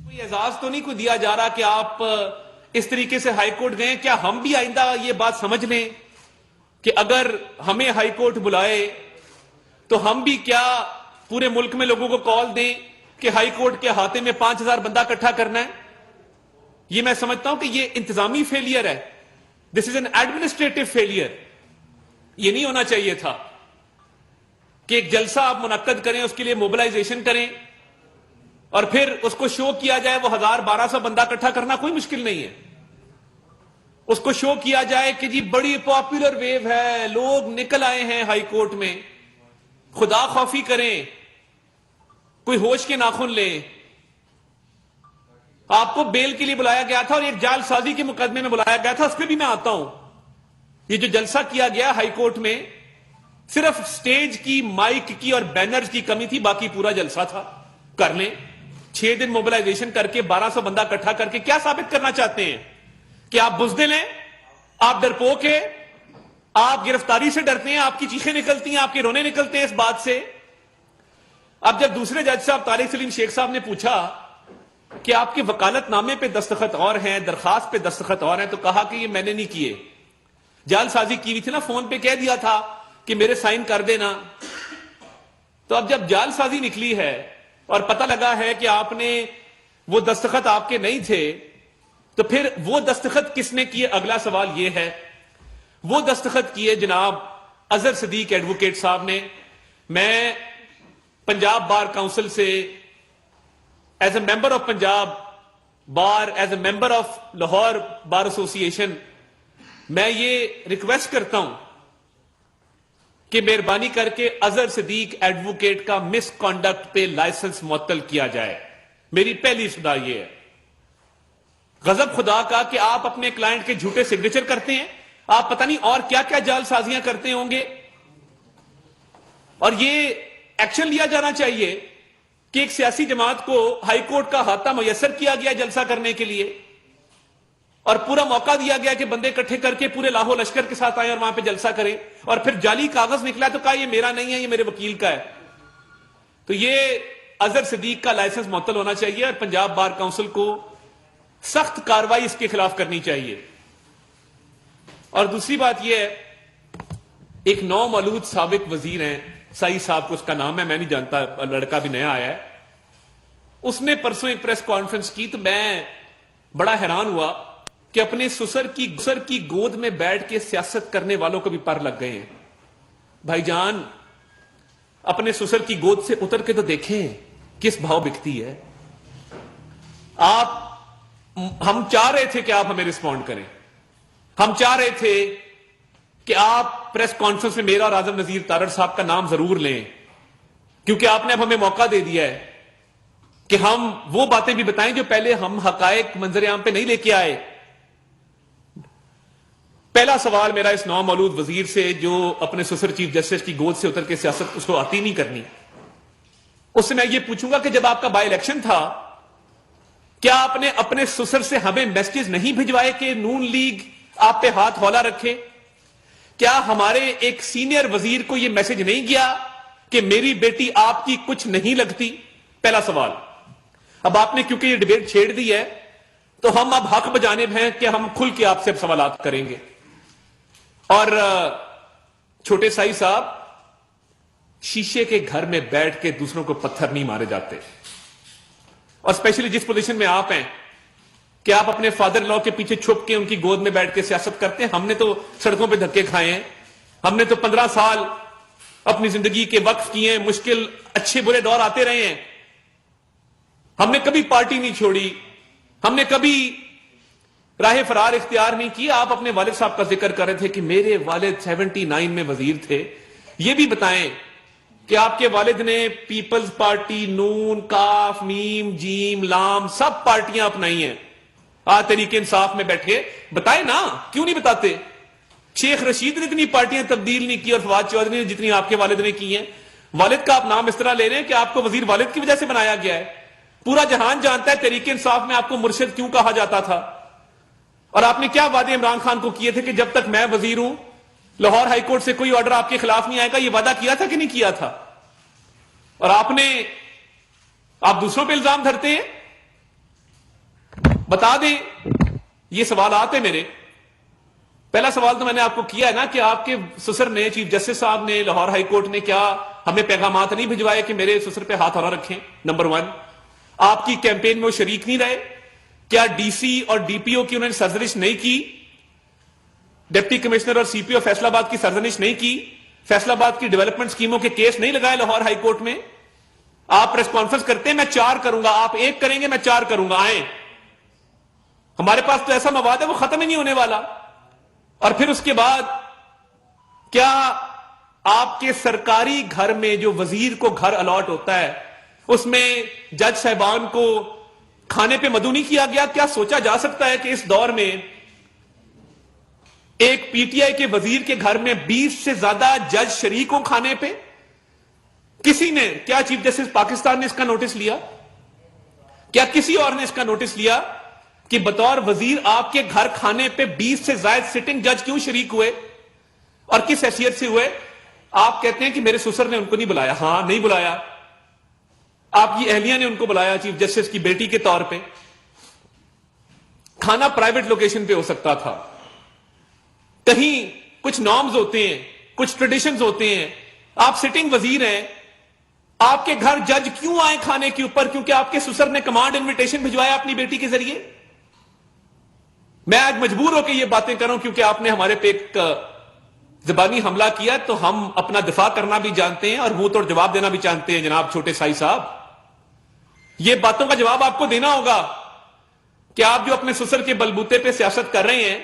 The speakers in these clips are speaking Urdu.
کوئی اعزاز تو نہیں کوئی دیا جا رہا کہ آپ اس طریقے سے ہائی کورٹ گئے. کیا ہم بھی آئندہ یہ بات سمجھ لیں کہ اگر ہمیں ہائی کورٹ بلائے تو ہم بھی کیا پورے ملک میں لوگوں کو کال دیں کہ ہائی کورٹ کے احاطے میں 5000 بندہ اکٹھا کرنا ہے؟ یہ میں سمجھتا ہوں کہ یہ انتظامی فیلئر ہے. دس از این ایڈمنسٹریٹو فیلئر. یہ نہیں ہونا چاہیے تھا کہ ایک جلسہ آپ منعقد کریں, اس کے لیے موبلائزیشن کریں اور پھر اس کو شو کیا جائے. وہ 1200 بندہ اکٹھا کرنا کوئی مشکل نہیں ہے. اس کو شو کیا جائے کہ جی بڑی پاپولر ویو ہے, لوگ نکل آئے ہیں ہائی کورٹ میں. خدا خوفی کریں, کوئی ہوش کے ناخن لیں. آپ کو بیل کے لیے بلایا گیا تھا اور ایک جعل سازی کے مقدمے میں بلایا گیا تھا, اس پہ بھی میں آتا ہوں. یہ جو جلسہ کیا گیا ہائی کورٹ میں صرف سٹیج کی, مائک کی اور بینرز کی کمی تھی, باقی پورا جلسہ تھا. کر لیں. 6 دن موبلائزیشن کر کے 1200 بندہ اکٹھا کر کے کیا ثابت کرنا چاہتے ہیں؟ کہ آپ بزدل ہیں, آپ ڈرپوک ہیں, آپ گرفتاری سے ڈرتے ہیں, آپ کی چیخیں نکلتی ہیں, آپ کے رونے نکلتے ہیں اس بات سے. اب جب دوسرے جج صاحب طارق سلیم شیخ صاحب نے پوچھا کہ آپ کے وکالت نامے پہ دستخط اور ہیں, درخواست پہ دستخط اور ہیں, تو کہا کہ یہ میں نے نہیں کیے. جعل سازی کی ہوئی تھی نا, فون پہ کہہ دیا تھا کہ میرے سائن کر دینا. تو اب جب جعل سازی نکلی ہے اور پتہ لگا ہے کہ آپ نے وہ دستخط آپ کے نہیں تھے, تو پھر وہ دستخط کس نے کیے؟ اگلا سوال یہ ہے. وہ دستخط کیے جناب اظہر صدیق ایڈوکیٹ صاحب نے. میں پنجاب بار کاؤنسل سے as a member of Punjab bar, as a member of Lahore bar association, میں یہ ریکویسٹ کرتا ہوں کہ مہربانی کر کے اظہر صدیق ایڈوکیٹ کا مس کانڈکٹ پہ لائسنس معطل کیا جائے. میری پہلی صدا یہ ہے. غضب خدا کا کہ آپ اپنے کلائنٹ کے جھوٹے سگنیچر کرتے ہیں, آپ پتہ نہیں اور کیا کیا جعل سازیاں کرتے ہوں گے. اور یہ ایکشن لیا جانا چاہیے کہ ایک سیاسی جماعت کو ہائی کورٹ کا احاطہ میسر کیا گیا جلسہ کرنے کے لیے اور پورا موقع دیا گیا کہ بندے اکٹھے کر کے پورے لاہور لشکر کے ساتھ آئے اور وہاں پہ جلسہ کریں, اور پھر جعلی کاغذ نکلا تو کہا یہ میرا نہیں ہے, یہ میرے وکیل کا ہے. تو یہ اظہر صدیق کا لائسنس معطل ہونا چاہیے اور پنجاب بار کاؤنسل کو سخت کارروائی اس کے خلاف کرنی چاہیے. اور دوسری بات یہ ہے, ایک نو مولود سابق وزیر ہیں, سعید صاحب کو اس کا نام ہے, میں نہیں جانتا, لڑکا بھی نیا آیا ہے. اس نے پرسوں ایک پریس کانفرنس کی تو میں بڑا حیران ہوا کہ اپنے سسر کی گود میں بیٹھ کے سیاست کرنے والوں کو بھی پر لگ گئے ہیں. بھائی جان, اپنے سسر کی گود سے اتر کے تو دیکھیں کس بھاؤ بکتی ہے. ہم چاہ رہے تھے کہ آپ ہمیں رسپونڈ کریں. ہم چاہ رہے تھے کہ آپ پریس کانفرنس میں میرا اور اعظم نذیر تارڑ صاحب کا نام ضرور لیں, کیونکہ آپ نے اب ہمیں موقع دے دیا ہے کہ ہم وہ باتیں بھی بتائیں جو پہلے ہم حقائق منظر عام پہ نہیں لے کے آئے. پہلا سوال میرا اس نو مولود وزیر سے جو اپنے سسر چیف جسٹس کی گود سے اتر کے سیاست اس کو آتی نہیں کرنی, اس سے میں یہ پوچھوں گا کہ جب آپ کا بائی الیکشن تھا کیا آپ نے اپنے سسر سے ہمیں میسیجز نہیں بھجوائے کہ نون لیگ آپ پہ ہاتھ ہولا رکھے؟ کیا ہمارے ایک سینئر وزیر کو یہ میسج نہیں گیا کہ میری بیٹی آپ کی کچھ نہیں لگتی؟ پہلا سوال. اب آپ نے کیونکہ یہ ڈیبیٹ چھیڑ دی ہے تو ہم اب حق بجانب ہیں کہ ہم کھل کے آپ سے اب سوالات کریں گے. اور چھوٹے سائی صاحب, شیشے کے گھر میں بیٹھ کے دوسروں کو پتھر نہیں مارے جاتے, اور اسپیشلی جس پوزیشن میں آپ ہیں کہ آپ اپنے فادر لا کے پیچھے چھپ کے ان کی گود میں بیٹھ کے سیاست کرتے ہیں. ہم نے تو سڑکوں پہ دھکے کھائے ہیں, ہم نے تو 15 سال اپنی زندگی کے وقف کیے ہیں, مشکل اچھے برے دور آتے رہے ہیں, ہم نے کبھی پارٹی نہیں چھوڑی, ہم نے کبھی راہ فرار اختیار نہیں کی. آپ اپنے والد صاحب کا ذکر کر رہے تھے کہ میرے والد 79 میں وزیر تھے. یہ بھی بتائیں کہ آپ کے والد نے پیپلز پارٹی, نون, کاف, میم, جیم, لام سب پارٹیاں اپنائی ہیں. آج تحریک انصاف میں بیٹھے بتائیں نا, کیوں نہیں بتاتے؟ شیخ رشید نے اتنی پارٹیاں تبدیل نہیں کی اور فواد چودھری نے جتنی آپ کے والد نے کی ہیں. والد کا آپ نام اس طرح لے رہے ہیں کہ آپ کو وزیر والد کی وجہ سے بنایا گیا ہے. پورا جہان جانتا ہے تحریک انصاف میں آپ کو مرشد کیوں کہا جاتا تھا, اور آپ نے کیا وعدے عمران خان کو کیے تھے کہ جب تک میں وزیر ہوں لاہور ہائی کورٹ سے کوئی آرڈر آپ کے خلاف نہیں آئے گا. یہ وعدہ کیا تھا کہ نہیں کیا تھا؟ اور آپ دوسروں پہ الزام دھرتے ہیں بتا دیں یہ سوالات ہیں میرے. پہلا سوال تو میں نے آپ کو کیا ہے نا کہ آپ کے سسر نے, چیف جسٹس صاحب نے, لاہور ہائی کورٹ نے کیا ہمیں پیغامات نہیں بھجوائے کہ میرے سسر پہ ہاتھ نہ رکھیں؟ نمبر 1. آپ کی کیمپین میں وہ شریک نہیں رہے؟ کیا ڈی سی اور ڈی پی او کی انہوں نے سرزنش نہیں کی؟ ڈپٹی کمشنر اور سی پی او فیصل آباد کی سرزنش نہیں کی؟ فیصل آباد کی ڈیولپمنٹ سکیموں کے کیس نہیں لگائے لاہور ہائی کورٹ میں؟ آپ پریس کانفرنس کرتے ہیں میں 4 کروں گا, آپ 1 کریں گے میں 4 کروں گا, آئیں. ہمارے پاس تو ایسا مواد ہے وہ ختم ہی نہیں ہونے والا. اور پھر اس کے بعد کیا آپ کے سرکاری گھر میں جو وزیر کو گھر الاٹ ہوتا ہے اس میں جج صاحبان کو کھانے پہ مدعو نہیں کیا گیا؟ کیا سوچا جا سکتا ہے کہ اس دور میں ایک پی ٹی آئی کے وزیر کے گھر میں 20 سے زیادہ جج شریک ہوں کھانے پہ؟ کسی نے, کیا چیف جسٹس پاکستان نے اس کا نوٹس لیا؟ کیا کسی اور نے اس کا نوٹس لیا کہ بطور وزیر آپ کے گھر کھانے پہ 20 سے زائد سٹنگ جج کیوں شریک ہوئے اور کس حیثیت سے ہوئے؟ آپ کہتے ہیں کہ میرے سسر نے ان کو نہیں بلایا. ہاں نہیں بلایا, آپ کی اہلیہ نے ان کو بلایا چیف جسٹس کی بیٹی کے طور پہ. کھانا پرائیویٹ لوکیشن پہ ہو سکتا تھا, کہیں کچھ نارمز ہوتے ہیں, کچھ ٹریڈیشنز ہوتے ہیں. آپ سٹنگ وزیر ہیں, آپ کے گھر جج کیوں آئے کھانے کے اوپر؟ کیونکہ آپ کے سسر نے کمانڈ انویٹیشن بھجوایا اپنی بیٹی کے ذریعے. میں آج مجبور ہو کے یہ باتیں کروں کیونکہ آپ نے ہمارے پہ ایک زبانی حملہ کیا, تو ہم اپنا دفاع کرنا بھی جانتے ہیں اور منہ توڑ جواب دینا بھی جانتے ہیں. جناب چھوٹے سائی صاحب, یہ باتوں کا جواب آپ کو دینا ہوگا کہ آپ جو اپنے سسر کے بلبوتے پہ سیاست کر رہے ہیں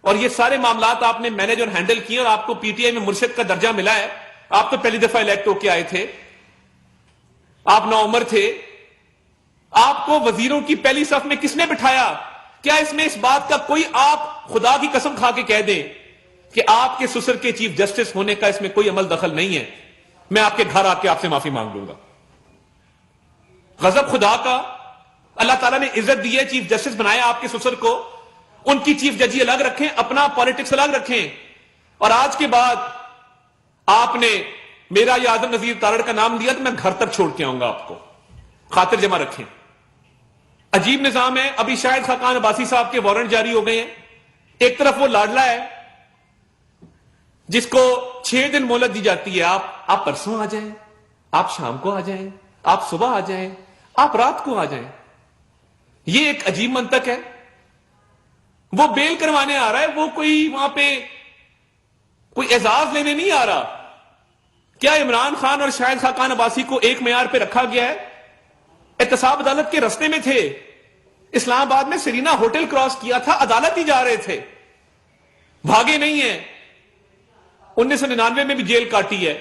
اور یہ سارے معاملات آپ نے مینج اور ہینڈل کیے اور آپ کو پی ٹی آئی میں مرشد کا درجہ ملا ہے. آپ تو پہلی دفعہ الیکٹ ہو کے آئے تھے, آپ نوعمر تھے, آپ کو وزیروں کی پہلی صف میں کس نے بٹھایا؟ کیا اس میں اس بات کا کوئی, آپ خدا کی قسم کھا کے کہہ دیں کہ آپ کے سسر کے چیف جسٹس ہونے کا اس میں کوئی عمل دخل نہیں ہے؟ میں آپ کے گھر آ کے آپ سے معافی مانگ لوں گا. غضب خدا کا, اللہ تعالیٰ نے عزت دی ہے, چیف جسٹس بنایا آپ کے سسر کو, ان کی چیف ججی الگ رکھیں, اپنا پالیٹکس الگ رکھیں. اور آج کے بعد آپ نے میرا یا اعظم نذیر تارڑ کا نام دیا تو میں گھر تک چھوڑ کے آؤں گا آپ کو, خاطر جمع رکھیں. عجیب نظام ہے. ابھی شاہد خاقان عباسی صاحب کے وارنٹ جاری ہو گئے ہیں. ایک طرف وہ لاڈلا ہے جس کو 6 دن مہلت دی جاتی ہے, آپ پرسوں آ جائیں, آپ شام کو آ جائیں, آپ صبح آ جائیں, آپ رات کو آ جائیں. یہ ایک عجیب منطق ہے. وہ بیل کروانے آ رہا ہے, وہ کوئی وہاں پہ کوئی اعزاز لینے نہیں آ رہا. کیا عمران خان اور شاہد خاقان عباسی کو ایک معیار پہ رکھا گیا ہے؟ احتساب عدالت کے رستے میں تھے, اسلام آباد میں سرینا ہوٹل کراس کیا تھا, عدالت ہی جا رہے تھے, بھاگے نہیں ہیں. 1999 میں بھی جیل کاٹی ہے,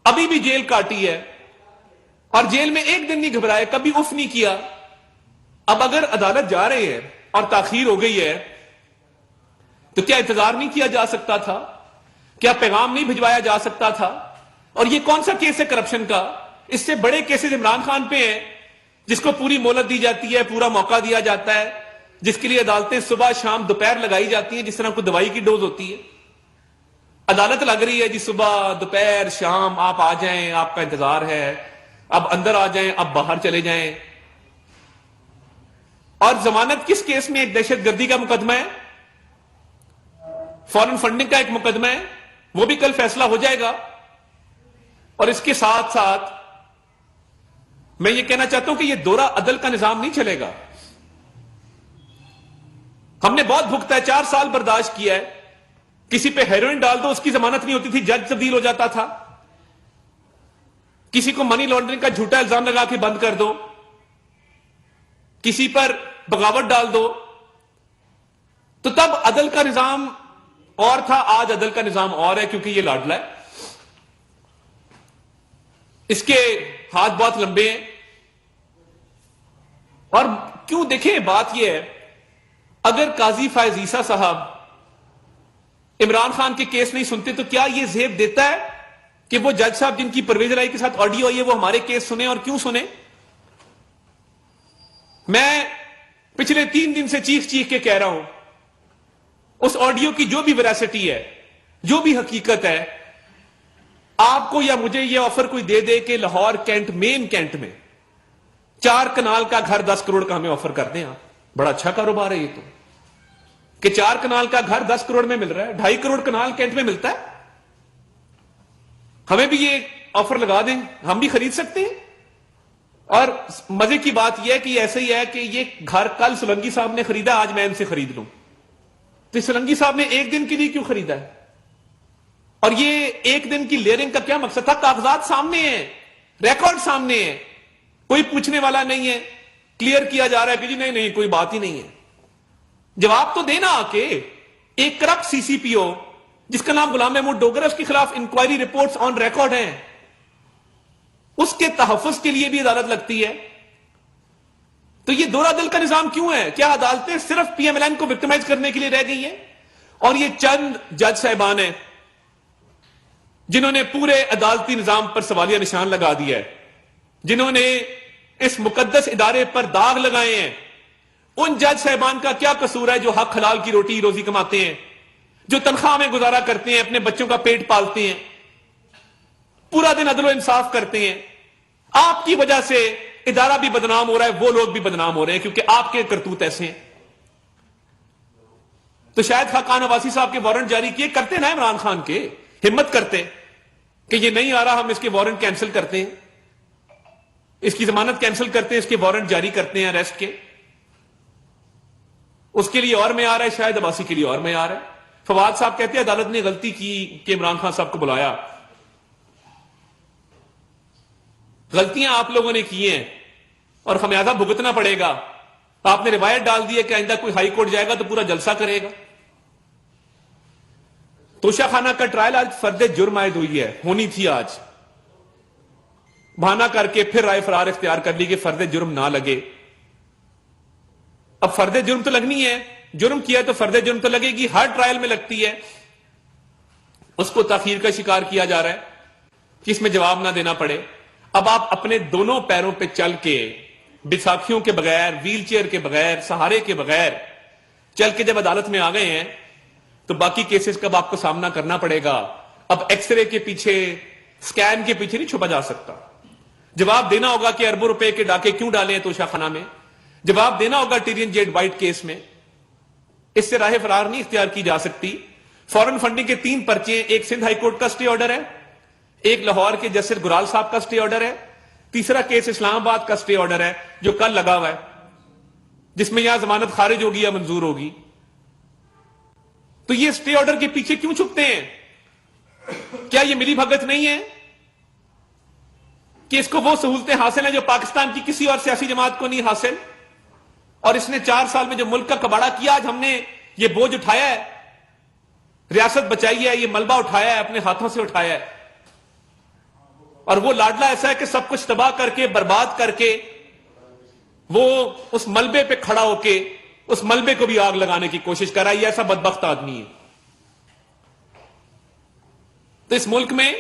ابھی بھی جیل کاٹی ہے, اور جیل میں ایک دن نہیں گھبرائے, کبھی اف نہیں کیا. اب اگر عدالت جا رہے ہیں اور تاخیر ہو گئی ہے تو کیا انتظار نہیں کیا جا سکتا تھا؟ کیا پیغام نہیں بھجوایا جا سکتا تھا؟ اور یہ کون سا کیس ہے کرپشن کا؟ اس سے بڑے کیسز عمران خان پہ ہیں جس کو پوری مہلت دی جاتی ہے, پورا موقع دیا جاتا ہے, جس کے لیے عدالتیں صبح شام دوپہر لگائی جاتی ہیں جس طرح کوئی دوائی کی ڈوز ہوتی ہے. عدالت لگ رہی ہے جی, صبح دوپہر شام آپ آ جائیں, آپ کا انتظار ہے, اب اندر آ جائیں, اب باہر چلے جائیں. اور ضمانت کس کیس میں؟ ایک دہشت گردی کا مقدمہ ہے, فارن فنڈنگ کا ایک مقدمہ ہے, وہ بھی کل فیصلہ ہو جائے گا. اور اس کے ساتھ ساتھ میں یہ کہنا چاہتا ہوں کہ یہ دورہ عدل کا نظام نہیں چلے گا. ہم نے بہت بھگتا ہے, 4 سال برداشت کیا ہے. کسی پہ ہیروئن ڈال دو اس کی ضمانت نہیں ہوتی تھی, جج تبدیل ہو جاتا تھا. کسی کو منی لانڈرنگ کا جھوٹا الزام لگا کے بند کر دو, کسی پر بغاوت ڈال دو, تو تب عدل کا نظام اور تھا. آج عدل کا نظام اور ہے کیونکہ یہ لاڈلا ہے, اس کے ہاتھ بہت لمبے ہیں. اور کیوں دیکھیں, بات یہ ہے, اگر قاضی فائز عیسیٰ صاحب عمران خان کے کیس نہیں سنتے تو کیا یہ زیب دیتا ہے کہ وہ جج صاحب جن کی پرویز الہی کے ساتھ آڈیو آئی ہے وہ ہمارے کیس سنیں؟ اور کیوں سنیں؟ میں پچھلے 3 دن سے چیخ کے کہہ رہا ہوں, اس آڈیو کی جو بھی ویراسٹی ہے, جو بھی حقیقت ہے, آپ کو یا مجھے یہ آفر کوئی دے دے کہ لاہور کینٹ, مین کینٹ میں 4 کنال کا گھر 10 کروڑ کا ہمیں آفر کرتے ہیں آپ. بڑا اچھا کاروبار ہے یہ تو, کہ 4 کنال کا گھر 10 کروڑ میں مل رہا ہے. 2.5 کروڑ کنال کینٹ میں ملتا ہے. ہمیں بھی یہ آفر لگا دیں, ہم بھی خرید سکتے ہیں. اور مزے کی بات یہ ہے کہ ایسا ہی ہے کہ یہ گھر کل سولنگی صاحب نے خریدا, آج میں ان سے خرید لوں. تو سولنگی صاحب نے ایک دن کے لیے کیوں خریدا ہے؟ اور یہ ایک دن کی لیئرنگ کا کیا مقصد تھا؟ کاغذات سامنے ہیں, ریکارڈ سامنے ہے, کوئی پوچھنے والا نہیں ہے. کلیئر کیا جا رہا ہے کہ جی نہیں کوئی بات ہی نہیں ہے. جواب تو دینا آ کے. ایک کرپٹ سی سی پی او جس کا نام غلام محمود ڈوگر ہے, اس کے خلاف انکوائری رپورٹس آن ریکارڈ ہیں. اس کے تحفظ کے لیے بھی عدالت لگتی ہے. تو یہ دورہ دل کا نظام کیوں ہے؟ کیا عدالتیں صرف پی ایم ایل این کو وکٹمائز کرنے کے لیے رہ گئی ہیں؟ اور یہ چند جج صاحبان ہیں جنہوں نے پورے عدالتی نظام پر سوالیہ نشان لگا دیا ہے, جنہوں نے اس مقدس ادارے پر داغ لگائے ہیں. ان جج صاحبان کا کیا قصور ہے جو حق حلال کی روٹی روزی کماتے ہیں, جو تنخواہ میں گزارا کرتے ہیں, اپنے بچوں کا پیٹ پالتے ہیں, پورا دن عدل و انصاف کرتے ہیں. آپ کی وجہ سے ادارہ بھی بدنام ہو رہا ہے, وہ لوگ بھی بدنام ہو رہے ہیں کیونکہ آپ کے کرتوت ایسے ہیں. تو شاید خاقان عباسی صاحب کے وارنٹ جاری کیے کرتے نا عمران خان کے, ہمت کرتے کہ یہ نہیں آ رہا, ہم اس کے وارنٹ کینسل کرتے ہیں, اس کی ضمانت کینسل کرتے ہیں, اس کے وارنٹ جاری کرتے ہیں اریسٹ کے. اس کے لیے اور میں آ رہا ہے, شاید عباسی کے لیے اور میں آ رہا ہے. فواد صاحب کہتے ہیں عدالت نے غلطی کی کہ عمران خان صاحب کو بلایا. غلطیاں آپ لوگوں نے کی ہیں اور خمیازہ بھگتنا پڑے گا. آپ نے روایت ڈال دی ہے کہ آئندہ کوئی ہائی کورٹ جائے گا تو پورا جلسہ کرے گا. توشہ خانہ کا ٹرائل آج فرد جرم عائد ہوئی ہے, ہونی تھی آج. بہانہ کر کے پھر رائے فرار اختیار کر لی کہ فرد جرم نہ لگے. اب فرد جرم تو لگنی ہے, جرم کیا تو فرد جرم تو لگے گی, ہر ٹرائل میں لگتی ہے. اس کو تاخیر کا شکار کیا جا رہا ہے کہ اس میں جواب نہ دینا پڑے. اب آپ اپنے دونوں پیروں پہ چل کے, بساکھیوں کے بغیر, ویل چیئر کے بغیر, سہارے کے بغیر چل کے جب عدالت میں آ گئے ہیں تو باقی کیسز کا آپ کو سامنا کرنا پڑے گا. اب ایکس رے کے پیچھے, سکین کے پیچھے نہیں چھپا جا سکتا. جواب دینا ہوگا کہ اربوں روپے کے ڈاکے کیوں ڈالے ہیں توشہ خانہ میں. جواب دینا ہوگا ٹیرین جیٹ وائٹ کیس میں. اس سے راہ فرار نہیں اختیار کی جا سکتی. فورن فنڈنگ کے 3 پرچے, ایک سندھ ہائی کورٹ کا سٹے آرڈر ہے, ایک لاہور کے جسٹس گرال صاحب کا سٹے آرڈر ہے, تیسرا کیس اسلام آباد کا سٹے آرڈر ہے جو کل لگا ہوا ہے, جس میں یہاں ضمانت خارج ہوگی یا منظور ہوگی. تو یہ سٹے آرڈر کے پیچھے کیوں چھپتے ہیں؟ کیا یہ ملی بھگت نہیں ہے کہ اس کو وہ سہولتیں حاصل ہیں جو پاکستان کی کسی اور سیاسی جماعت کو نہیں حاصل؟ اور اس نے 4 سال میں جو ملک کا کباڑا کیا, آج ہم نے یہ بوجھ اٹھایا ہے, ریاست بچائی ہے, یہ ملبہ اٹھایا ہے, اپنے ہاتھوں سے اٹھایا ہے. اور وہ لاڈلا ایسا ہے کہ سب کچھ تباہ کر کے, برباد کر کے, وہ اس ملبے پہ کھڑا ہو کے اس ملبے کو بھی آگ لگانے کی کوشش کر رہا ہے. یہ ایسا بدبخت آدمی ہے. تو اس ملک میں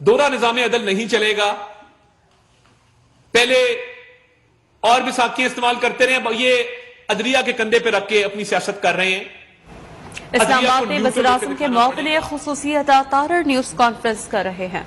دورہ نظام عدل نہیں چلے گا. پہلے اور بھی ساکھیاں استعمال کرتے رہے, یہ عدلیہ کے کندھے پہ رکھ کے اپنی سیاست کر رہے ہیں. اسلام آباد میں وزیر اعظم کے موقع خصوصی عطا تارڑ نیوز کانفرنس کر رہے ہیں.